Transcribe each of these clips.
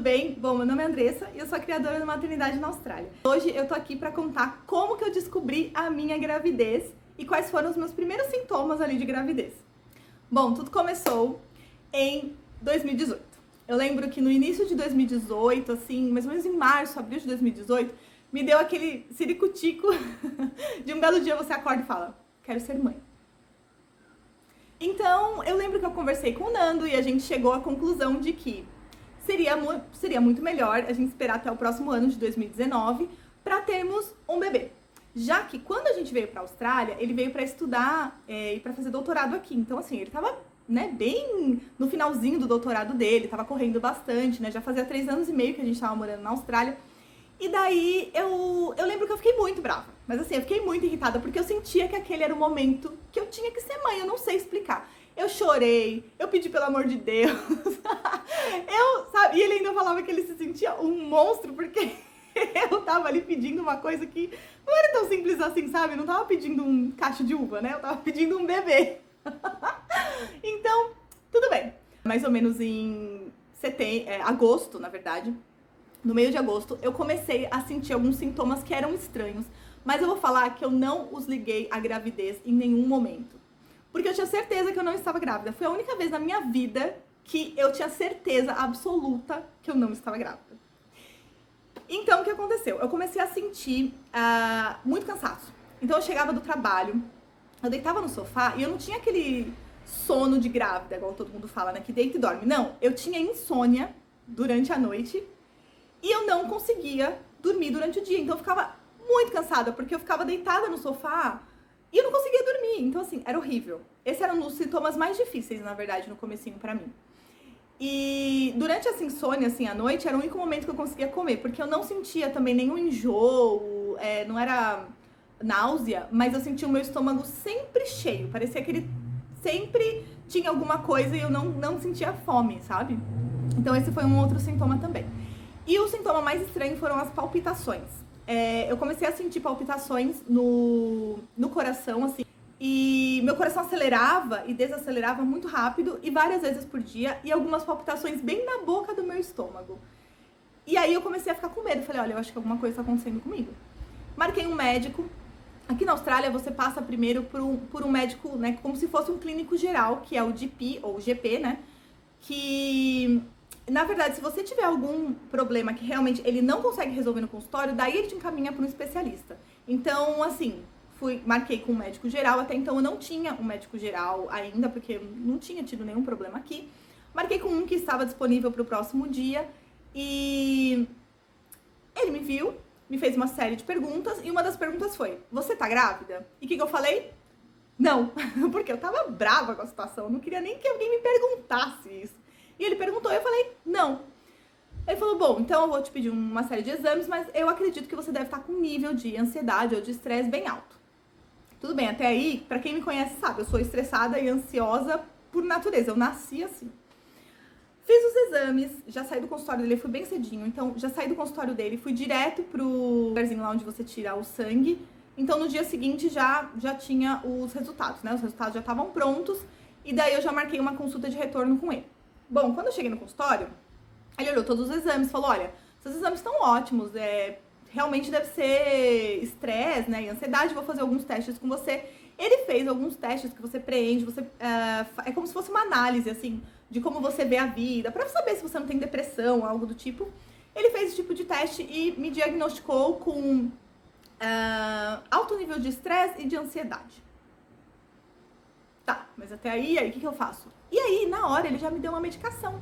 bem? Bom, meu nome é Andressa e eu sou a criadora da Maternidade na Austrália. Hoje eu tô aqui pra contar como que eu descobri a minha gravidez e quais foram os meus primeiros sintomas ali de gravidez. Bom, tudo começou em 2018. Eu lembro que no início de 2018, assim, mais ou menos em março, abril de 2018, me deu aquele ciricutico de um belo dia você acorda e fala, quero ser mãe. Então, eu lembro que eu conversei com o Nando e a gente chegou à conclusão de que seria muito melhor a gente esperar até o próximo ano de 2019 para termos um bebê. Já que quando a gente veio para a Austrália, ele veio para estudar e para fazer doutorado aqui. Então, assim, ele tava, bem no finalzinho do doutorado dele, tava correndo bastante, já fazia 3 anos e meio que a gente tava morando na Austrália. E daí eu lembro que eu fiquei muito brava. Mas assim, eu fiquei muito irritada porque eu sentia que aquele era o momento que eu tinha que ser mãe, eu não sei explicar. Eu chorei, eu pedi pelo amor de Deus. E ele ainda falava que ele se sentia um monstro porque eu tava ali pedindo uma coisa que não era tão simples assim, sabe? Eu não tava pedindo um cacho de uva, né? Eu tava pedindo um bebê. Então, tudo bem. Mais ou menos em agosto, na verdade, no meio de agosto, eu comecei a sentir alguns sintomas que eram estranhos, mas eu vou falar que eu não os liguei à gravidez em nenhum momento. Porque eu tinha certeza que eu não estava grávida. Foi a única vez na minha vida que eu tinha certeza absoluta que eu não estava grávida. Então, o que aconteceu? Eu comecei a sentir muito cansaço. Então, eu chegava do trabalho, eu deitava no sofá e eu não tinha aquele sono de grávida, igual todo mundo fala, né? Que deita e dorme. Não, eu tinha insônia durante a noite e eu não conseguia dormir durante o dia. Então, eu ficava muito cansada, porque eu ficava deitada no sofá e eu não conseguia dormir. Então, assim, era horrível. Esses eram os sintomas mais difíceis, na verdade, no comecinho pra mim. E durante essa insônia, assim, à noite, era o único momento que eu conseguia comer, porque eu não sentia também nenhum enjoo, não era náusea, mas eu sentia o meu estômago sempre cheio. Parecia que ele sempre tinha alguma coisa e eu não sentia fome, sabe? Então esse foi um outro sintoma também. E o sintoma mais estranho foram as palpitações. Eu comecei a sentir palpitações no coração, assim, e meu coração acelerava e desacelerava muito rápido e várias vezes por dia, e algumas palpitações bem na boca do meu estômago. E aí eu comecei a ficar com medo, falei, olha, eu acho que alguma coisa está acontecendo comigo. Marquei um médico. Aqui na Austrália você passa primeiro por um médico, né, como se fosse um clínico geral, que é o GP, ou GP, né, que, na verdade, se você tiver algum problema que realmente ele não consegue resolver no consultório, daí ele te encaminha para um especialista. Então, assim, marquei com um médico geral, até então eu não tinha um médico geral ainda, porque eu não tinha tido nenhum problema aqui. Marquei com um que estava disponível para o próximo dia e ele me viu, me fez uma série de perguntas e uma das perguntas foi, você tá grávida? E o que eu falei? Não, porque eu tava brava com a situação, eu não queria nem que alguém me perguntasse isso. E ele perguntou e eu falei, não. Ele falou, bom, então eu vou te pedir uma série de exames, mas eu acredito que você deve estar com um nível de ansiedade ou de estresse bem alto. Tudo bem, até aí, pra quem me conhece sabe, eu sou estressada e ansiosa por natureza, eu nasci assim. Fiz os exames, já saí do consultório dele, fui bem cedinho, então já saí do consultório dele, fui direto pro lugarzinho lá onde você tira o sangue. Então no dia seguinte já tinha os resultados, né? Os resultados já estavam prontos e daí eu já marquei uma consulta de retorno com ele. Bom, quando eu cheguei no consultório, ele olhou todos os exames, falou, olha, seus exames estão ótimos, realmente deve ser estresse, né, e ansiedade, vou fazer alguns testes com você. Ele fez alguns testes que você preenche, é como se fosse uma análise, assim, de como você vê a vida, pra saber se você não tem depressão, algo do tipo. Ele fez esse tipo de teste e me diagnosticou com alto nível de estresse e de ansiedade. Tá, mas até aí o que eu faço? E aí, na hora, ele já me deu uma medicação.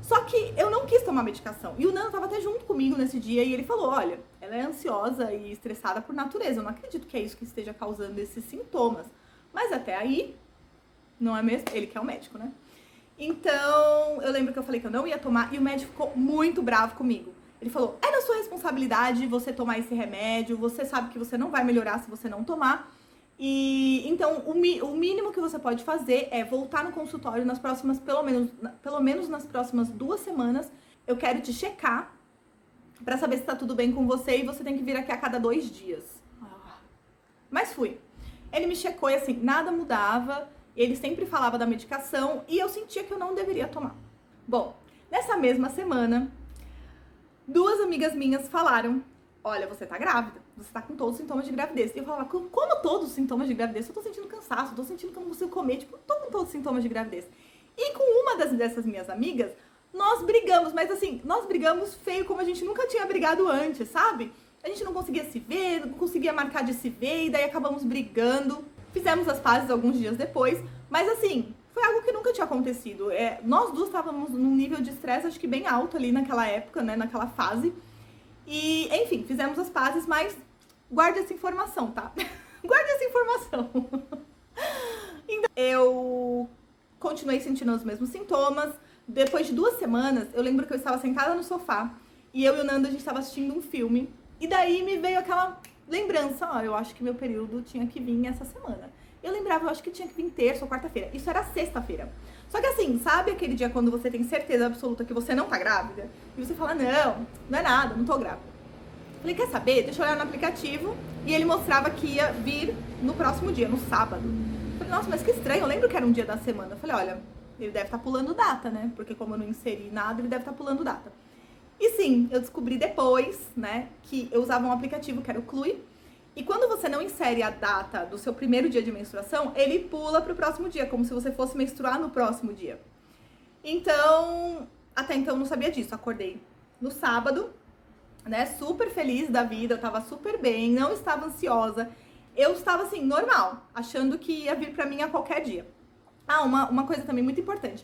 Só que eu não quis tomar medicação. E o Nando tava até junto comigo nesse dia e ele falou, olha, ela é ansiosa e estressada por natureza. Eu não acredito que é isso que esteja causando esses sintomas. Mas até aí, não é mesmo? Ele que é o médico, né? Então, eu lembro que eu falei que eu não ia tomar e o médico ficou muito bravo comigo. Ele falou, é da sua responsabilidade você tomar esse remédio, você sabe que você não vai melhorar se você não tomar. E então o mínimo que você pode fazer é voltar no consultório nas próximas, pelo menos nas próximas 2 semanas. Eu quero te checar pra saber se tá tudo bem com você e você tem que vir aqui a cada 2 dias. Mas fui. Ele me checou e assim, nada mudava, ele sempre falava da medicação e eu sentia que eu não deveria tomar. Bom, nessa mesma semana Duas amigas minhas falaram: olha, você tá grávida, você tá com todos os sintomas de gravidez. E eu falava: como todos os sintomas de gravidez? Eu tô sentindo cansaço, eu tô sentindo que eu não consigo comer, tipo, tô com todos os sintomas de gravidez. E com uma dessas minhas amigas, nós brigamos, mas assim, nós brigamos feio como a gente nunca tinha brigado antes, sabe? A gente não conseguia se ver, não conseguia marcar de se ver, e daí acabamos brigando. Fizemos as pazes alguns dias depois, mas assim, foi algo que nunca tinha acontecido. Nós duas estávamos num nível de estresse, acho que bem alto ali naquela época, né, naquela fase. E, enfim, fizemos as pazes, mas guarde essa informação, tá? Guarde essa informação. Então, eu continuei sentindo os mesmos sintomas. Depois de 2 semanas, eu lembro que eu estava sentada no sofá e eu e o Nando, a gente estava assistindo um filme. E daí me veio aquela lembrança: ó, eu acho que meu período tinha que vir essa semana. Eu lembrava, eu acho que tinha que vir terça ou quarta-feira. Isso era sexta-feira. Só que assim, sabe aquele dia quando você tem certeza absoluta que você não tá grávida? E você fala: não é nada, não tô grávida. Falei: quer saber? Deixa eu olhar no aplicativo. E ele mostrava que ia vir no próximo dia, no sábado. Falei: nossa, mas que estranho, eu lembro que era um dia da semana. Falei: olha, ele deve estar pulando data, né? Porque como eu não inseri nada, ele deve estar pulando data. E sim, eu descobri depois, né, que eu usava um aplicativo que era o Clue. E quando você não insere a data do seu primeiro dia de menstruação, ele pula pro próximo dia, como se você fosse menstruar no próximo dia. Então, até então eu não sabia disso. Acordei no sábado, né, super feliz da vida, eu tava super bem, não estava ansiosa. Eu estava assim, normal, achando que ia vir pra mim a qualquer dia. Ah, uma coisa também muito importante.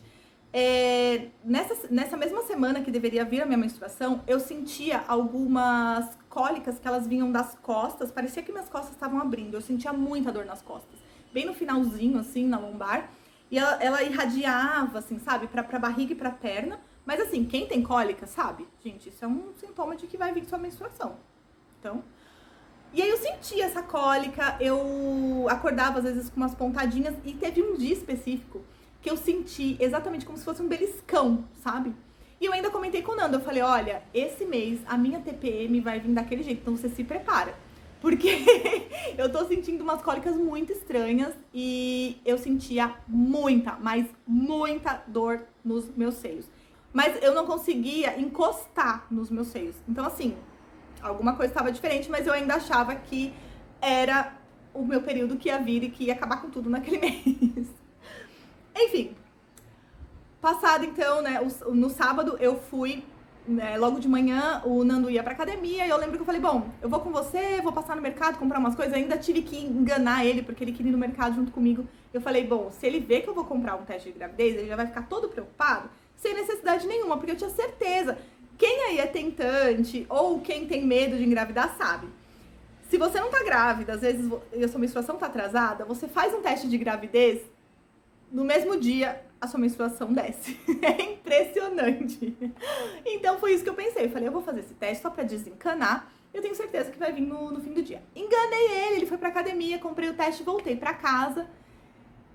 Nessa mesma semana que deveria vir a minha menstruação, eu sentia algumas cólicas que elas vinham das costas. Parecia que minhas costas estavam abrindo. Eu sentia muita dor nas costas, bem no finalzinho, assim, na lombar. E ela irradiava, assim, sabe, pra barriga e pra perna. Mas assim, quem tem cólica, sabe? Gente, isso é um sintoma de que vai vir sua menstruação. Então... E aí eu sentia essa cólica, eu acordava às vezes com umas pontadinhas. E teve um dia específico que eu senti exatamente como se fosse um beliscão, sabe? E eu ainda comentei com o Nando, eu falei: olha, esse mês a minha TPM vai vir daquele jeito, então você se prepara. Porque eu tô sentindo umas cólicas muito estranhas e eu sentia muita, mas muita dor nos meus seios. Mas eu não conseguia encostar nos meus seios. Então assim, alguma coisa estava diferente, mas eu ainda achava que era o meu período que ia vir e que ia acabar com tudo naquele mês. Enfim, passado então, né, no sábado eu fui, né, logo de manhã, o Nando ia pra academia e eu lembro que eu falei: bom, eu vou com você, vou passar no mercado, comprar umas coisas. Ainda tive que enganar ele, porque ele queria ir no mercado junto comigo. Eu falei: bom, se ele vê que eu vou comprar um teste de gravidez, ele já vai ficar todo preocupado, sem necessidade nenhuma, porque eu tinha certeza. Quem aí é tentante ou quem tem medo de engravidar sabe. Se você não tá grávida, às vezes a sua menstruação tá atrasada, você faz um teste de gravidez, no mesmo dia a sua menstruação desce. É impressionante. Então foi isso que eu pensei. Eu falei: eu vou fazer esse teste só pra desencanar. Eu tenho certeza que vai vir no fim do dia. Enganei ele foi pra academia, comprei o teste, voltei pra casa.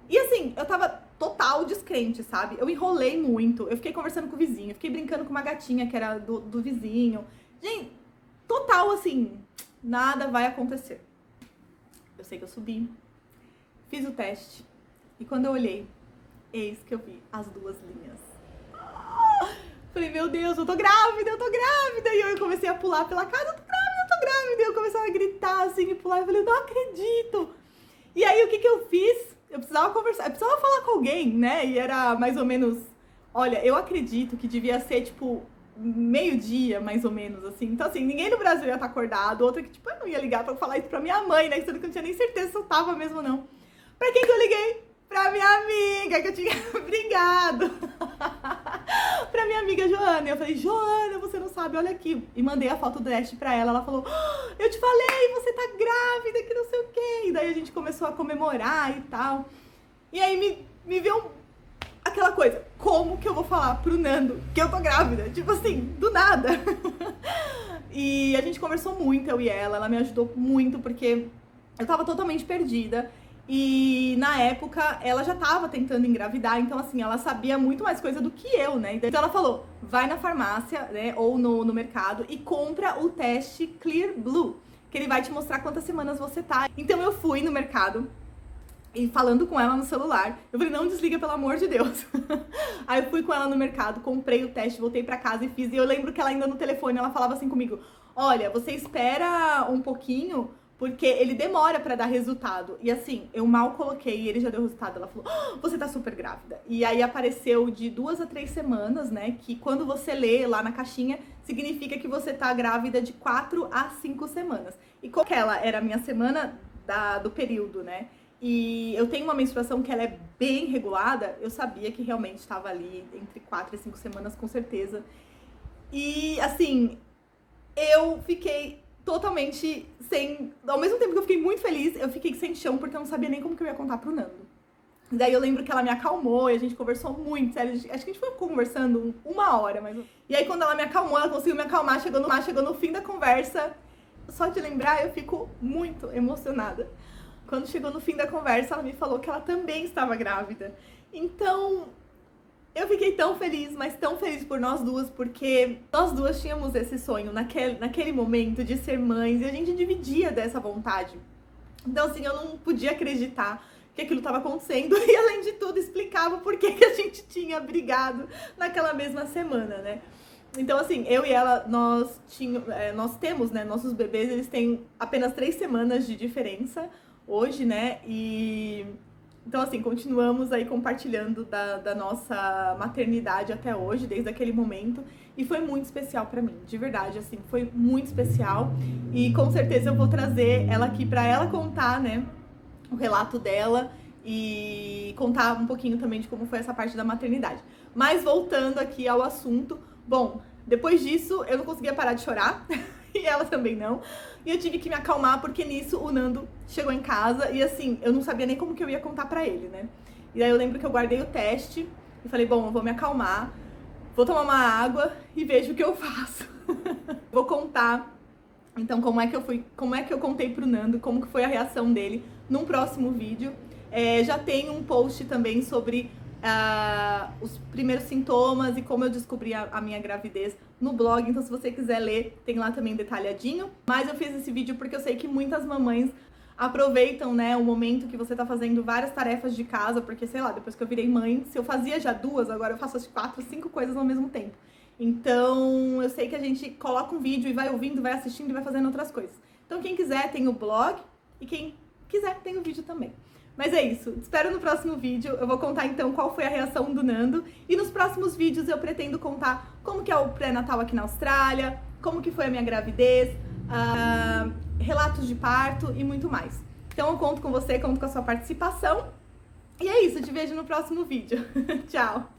E assim, eu tava total descrente, sabe? Eu enrolei muito, eu fiquei conversando com o vizinho, eu fiquei brincando com uma gatinha que era do vizinho. Gente, total assim, nada vai acontecer. Eu sei que eu subi, fiz o teste, e quando eu olhei, eis que eu vi as 2 linhas. Falei: meu Deus, eu tô grávida, eu tô grávida! E eu comecei a pular pela casa: eu tô grávida, eu tô grávida! E eu comecei a gritar assim e pular, eu falei: eu não acredito! E aí o que eu fiz? Eu precisava conversar, eu precisava falar com alguém, né? E era mais ou menos... Olha, eu acredito que devia ser, tipo, meio-dia, mais ou menos, assim. Então, assim, ninguém no Brasil ia estar acordado. Outra que, tipo, eu não ia ligar pra falar isso pra minha mãe, né? Sendo que eu não tinha nem certeza se eu tava mesmo ou não. Pra quem que eu liguei? Pra minha amiga, que eu tinha brigado. Pra minha amiga Joana. Eu falei: Joana, você não sabe, olha aqui. E mandei a foto do teste pra ela. Ela falou: eu te falei, você tá grávida, que não sei o quê. E daí a gente começou a comemorar e tal. E aí me veio aquela coisa: como que eu vou falar pro Nando que eu tô grávida? Tipo assim, do nada. E a gente conversou muito, eu e ela me ajudou muito, porque eu tava totalmente perdida. E na época ela já tava tentando engravidar, então assim, ela sabia muito mais coisa do que eu, né? Então ela falou: vai na farmácia, né, ou no mercado e compra o teste Clear Blue, que ele vai te mostrar quantas semanas você tá. Então eu fui no mercado, e falando com ela no celular. Eu falei, não desliga, pelo amor de Deus. Aí eu fui com ela no mercado, comprei o teste, voltei pra casa e fiz. E eu lembro que ela ainda no telefone, ela falava assim comigo, olha, você espera um pouquinho, porque ele demora pra dar resultado. E assim, eu mal coloquei e ele já deu resultado. Ela falou, você tá super grávida. E aí apareceu de 2 a 3 semanas, né? Que quando você lê lá na caixinha, significa que você tá grávida de 4 a 5 semanas. E como ela era a minha semana do período, né? E eu tenho uma menstruação que ela é bem regulada, eu sabia que realmente estava ali entre 4 e 5 semanas, com certeza. E, assim, eu fiquei totalmente sem... Ao mesmo tempo que eu fiquei muito feliz, eu fiquei sem chão, porque eu não sabia nem como que eu ia contar pro Nando. Daí eu lembro que ela me acalmou e a gente conversou muito, sério. Acho que a gente foi conversando 1 hora, mas... E aí quando ela me acalmou, ela conseguiu me acalmar, chegou no fim da conversa. Só de lembrar, eu fico muito emocionada. Quando chegou no fim da conversa, ela me falou que ela também estava grávida. Então, eu fiquei tão feliz, mas tão feliz por nós duas, porque nós duas tínhamos esse sonho naquele momento de ser mães, e a gente dividia dessa vontade. Então, assim, eu não podia acreditar que aquilo estava acontecendo, e além de tudo, explicava por que a gente tinha brigado naquela mesma semana, né? Então, assim, eu e ela, nós temos, né, nossos bebês, eles têm apenas 3 semanas de diferença hoje, né, e então, assim, continuamos aí compartilhando da nossa maternidade até hoje, desde aquele momento, e foi muito especial pra mim, de verdade, assim, foi muito especial, e com certeza eu vou trazer ela aqui pra ela contar, né, o relato dela e contar um pouquinho também de como foi essa parte da maternidade. Mas voltando aqui ao assunto, bom, depois disso eu não conseguia parar de chorar, e ela também não. E eu tive que me acalmar, porque nisso o Nando chegou em casa e assim, eu não sabia nem como que eu ia contar pra ele, né? E aí eu lembro que eu guardei o teste e falei, bom, eu vou me acalmar, vou tomar uma água e vejo o que eu faço. Vou contar, então, como é que eu contei pro Nando, como que foi a reação dele num próximo vídeo. Já tem um post também sobre os primeiros sintomas e como eu descobri a minha gravidez no blog, então se você quiser ler, tem lá também detalhadinho. Mas eu fiz esse vídeo porque eu sei que muitas mamães aproveitam, né, o momento que você tá fazendo várias tarefas de casa, porque, sei lá, depois que eu virei mãe, se eu fazia já 2, agora eu faço as 4, 5 coisas ao mesmo tempo. Então, eu sei que a gente coloca um vídeo e vai ouvindo, vai assistindo e vai fazendo outras coisas. Então, quem quiser tem o blog e quem quiser tem o vídeo também. Mas é isso, te espero no próximo vídeo. Eu vou contar então qual foi a reação do Nando. E nos próximos vídeos eu pretendo contar como que é o pré-natal aqui na Austrália, como que foi a minha gravidez, relatos de parto e muito mais. Então eu conto com você, conto com a sua participação. E é isso, te vejo no próximo vídeo. Tchau!